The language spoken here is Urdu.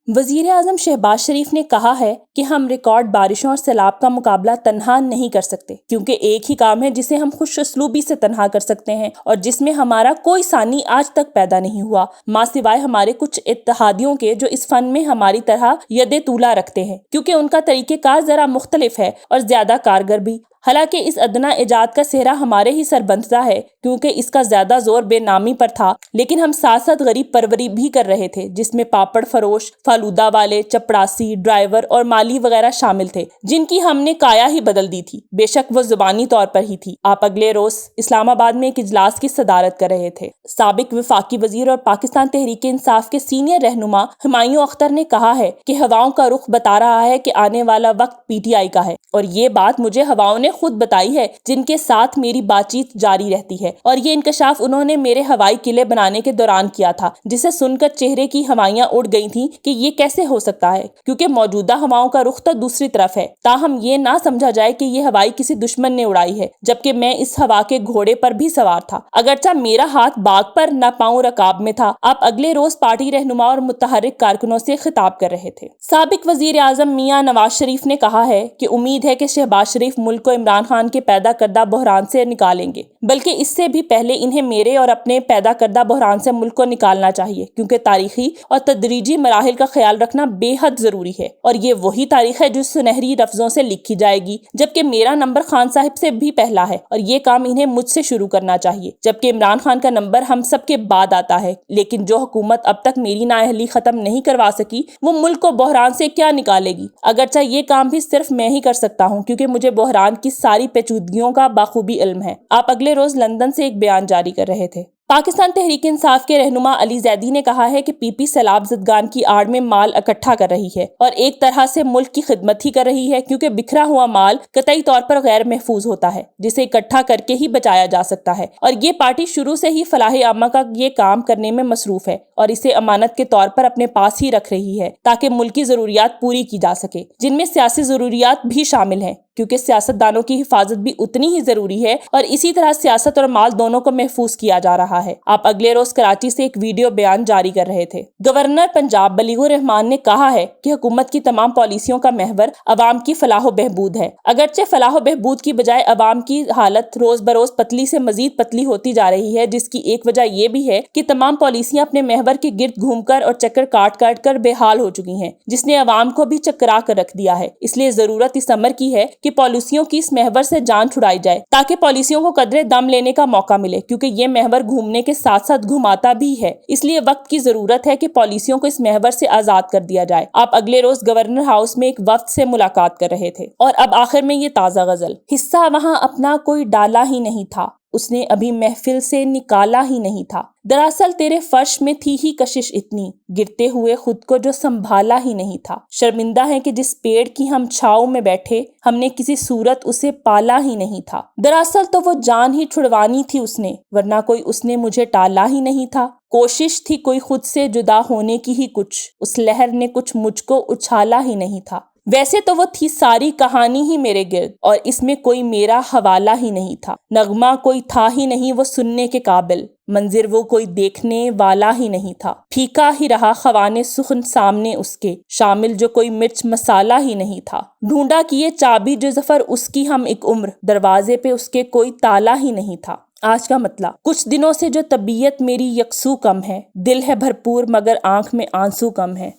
وزیر اعظم شہباز شریف نے کہا ہے کہ ہم ریکارڈ بارشوں اور سیلاب کا مقابلہ تنہا نہیں کر سکتے، کیونکہ ایک ہی کام ہے جسے ہم خوش اسلوبی سے تنہا کر سکتے ہیں اور جس میں ہمارا کوئی ثانی آج تک پیدا نہیں ہوا، ماں سوائے ہمارے کچھ اتحادیوں کے جو اس فن میں ہماری طرح ید طولہ رکھتے ہیں، کیونکہ ان کا طریقہ کار ذرا مختلف ہے اور زیادہ کارگر بھی۔ حالانکہ اس ادنا ایجاد کا سہرا ہمارے ہی سر بندھتا ہے، کیونکہ اس کا زیادہ زور بے نامی پر تھا، لیکن ہم ساتھ ساتھ غریب پروری بھی کر رہے تھے، جس میں پاپڑ فروش، فالودہ والے، چپڑاسی، ڈرائیور اور مالی وغیرہ شامل تھے، جن کی ہم نے کایا ہی بدل دی تھی، بے شک وہ زبانی طور پر ہی تھی۔ آپ اگلے روز اسلام آباد میں ایک اجلاس کی صدارت کر رہے تھے۔ سابق وفاقی وزیر اور پاکستان تحریک انصاف کے سینئر رہنما ہمایوں اختر نے کہا ہے کہ ہواؤں کا رخ بتا رہا ہے کہ آنے والا وقت پی ٹی آئی کا ہے، اور یہ بات مجھے ہواؤں نے خود بتائی ہے، جن کے ساتھ میری بات چیت جاری رہتی ہے، اور یہ انکشاف انہوں نے میرے ہوائی قلعے بنانے کے دوران کیا تھا، جسے سن کر چہرے کی ہوائیاں اڑ گئی تھیں کہ یہ کیسے ہو سکتا ہے، کیونکہ موجودہ ہواؤں کا رخ تو دوسری طرف ہے، تاہم یہ نہ سمجھا جائے کہ یہ ہوائی کسی دشمن نے اڑائی ہے، جبکہ میں اس ہوا کے گھوڑے پر بھی سوار تھا، اگرچہ میرا ہاتھ باغ پر نہ پاؤں رکاب میں تھا۔ آپ اگلے روز پارٹی رہنما اور متحرک کارکنوں سے خطاب کر رہے تھے۔ سابق وزیر اعظم میاں نواز شریف نے کہا ہے کہ امید ہے کہ شہباز شریف ملک کو عمران خان کے پیدا کردہ بحران سے نکالیں گے، بلکہ اس سے بھی پہلے انہیں میرے اور اپنے پیدا کردہ بحران سے ملک کو نکالنا چاہیے، کیونکہ تاریخی اور تدریجی مراحل کا خیال رکھنا بے حد ضروری ہے، اور یہ وہی تاریخ ہے جو سنہری لفظوں سے لکھی جائے گی، جبکہ میرا نمبر خان صاحب سے بھی پہلا ہے، اور یہ کام انہیں مجھ سے شروع کرنا چاہیے، جبکہ عمران خان کا نمبر ہم سب کے بعد آتا ہے، لیکن جو حکومت اب تک میری نااہلی ختم نہیں کروا سکی، وہ ملک کو بحران سے کیا نکالے گی؟ اگرچہ یہ کام بھی صرف میں ہی کر سکتا ہوں، کیونکہ مجھے بحران کی ساری پیچیدگیوں کا بخوبی علم ہے۔ آپ اگلے روز لندن سے ایک بیان جاری کر رہے تھے۔ پاکستان تحریک انصاف کے رہنما علی زیدی نے کہا ہے کہ پی پی سیلاب زدگان کی آڑ میں مال اکٹھا کر رہی ہے اور ایک طرح سے ملک کی خدمت ہی کر رہی ہے، کیونکہ بکھرا ہوا مال قطعی طور پر غیر محفوظ ہوتا ہے، جسے اکٹھا کر کے ہی بچایا جا سکتا ہے، اور یہ پارٹی شروع سے ہی فلاح عامہ کا یہ کام کرنے میں مصروف ہے اور اسے امانت کے طور پر اپنے پاس ہی رکھ رہی ہے، تاکہ ملکی ضروریات پوری کی جا سکے، جن میں سیاسی ضروریات بھی شامل ہیں، کیونکہ سیاست دانوں کی حفاظت بھی اتنی ہی ضروری ہے، اور اسی طرح سیاست اور مال دونوں کو محفوظ کیا جا رہا ہے۔ آپ اگلے روز کراچی سے ایک ویڈیو بیان جاری کر رہے تھے۔ گورنر پنجاب بلیغ الرحمان نے کہا ہے کہ حکومت کی تمام پالیسیوں کا محور عوام کی فلاح و بہبود ہے، اگرچہ فلاح و بہبود کی بجائے عوام کی حالت روز بروز پتلی سے مزید پتلی ہوتی جا رہی ہے، جس کی ایک وجہ یہ بھی ہے کہ تمام پالیسیاں اپنے محور کے گرد گھوم کر اور چکر کاٹ کاٹ کر بے حال ہو چکی ہیں، جس نے عوام کو بھی چکرا کر رکھ دیا ہے۔ اس لیے ضرورت اس امر کی ہے کہ پالیسیوں کی اس محور سے جان چھڑائی جائے، تاکہ پالیسیوں کو قدرے دم لینے کا موقع ملے، کیونکہ یہ محور گھومنے کے ساتھ ساتھ گھماتا بھی ہے، اس لیے وقت کی ضرورت ہے کہ پالیسیوں کو اس محور سے آزاد کر دیا جائے۔ آپ اگلے روز گورنر ہاؤس میں ایک وفد سے ملاقات کر رہے تھے۔ اور اب آخر میں یہ تازہ غزل: حصہ وہاں اپنا کوئی ڈالا ہی نہیں تھا، اس نے ابھی محفل سے نکالا ہی نہیں تھا، دراصل تیرے فرش میں تھی ہی کشش اتنی، گرتے ہوئے خود کو جو سنبھالا ہی نہیں تھا، شرمندہ ہے کہ جس پیڑ کی ہم چھاؤں میں بیٹھے، ہم نے کسی صورت اسے پالا ہی نہیں تھا، دراصل تو وہ جان ہی چھڑوانی تھی اس نے، ورنہ کوئی اس نے مجھے ٹالا ہی نہیں تھا، کوشش تھی کوئی خود سے جدا ہونے کی ہی کچھ، اس لہر نے کچھ مجھ کو اچھالا ہی نہیں تھا، ویسے تو وہ تھی ساری کہانی ہی میرے گرد، اور اس میں کوئی میرا حوالہ ہی نہیں تھا، نغمہ کوئی تھا ہی نہیں وہ سننے کے قابل، منظر وہ کوئی دیکھنے والا ہی نہیں تھا، پھیکا ہی رہا خوانے سخن سامنے اس کے، شامل جو کوئی مرچ مسالہ ہی نہیں تھا، ڈھونڈا کیے چابی جو ظفر اس کی ہم ایک عمر، دروازے پہ اس کے کوئی تالا ہی نہیں تھا۔ آج کا مطلب: کچھ دنوں سے جو طبیعت میری یکسو کم ہے، دل ہے بھرپور مگر آنکھ میں آنسو کم ہے۔